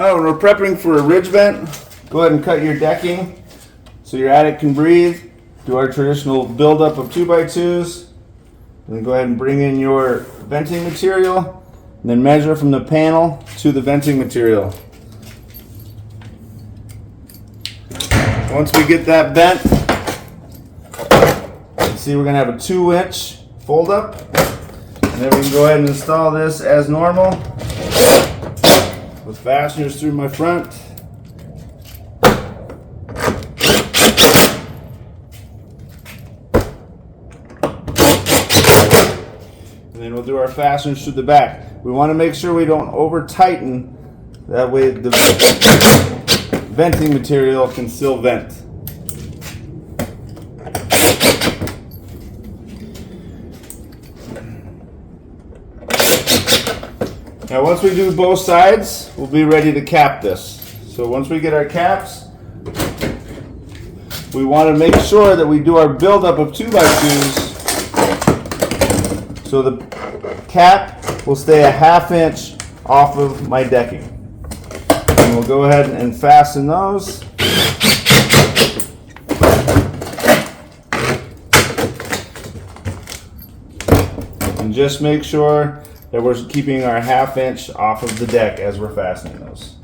Oh, when we're prepping for a ridge vent, go ahead and cut your decking so your attic can breathe. Do our traditional buildup of 2x2s. And then go ahead and bring in your venting material. And then measure from the panel to the venting material. Once we get that bent, you see we're going to have a 2-inch fold up. And then we can go ahead and install this as normal with fasteners through my front. And then we'll do our fasteners through the back. We want to make sure we don't over tighten, that way the venting material can still vent. Now once we do both sides, we'll be ready to cap this. So once we get our caps, we want to make sure that we do our buildup of 2x2s so the cap will stay a 1/2 inch off of my decking. And we'll go ahead and fasten those. And just make sure that we're keeping our 1/2 inch off of the deck as we're fastening those.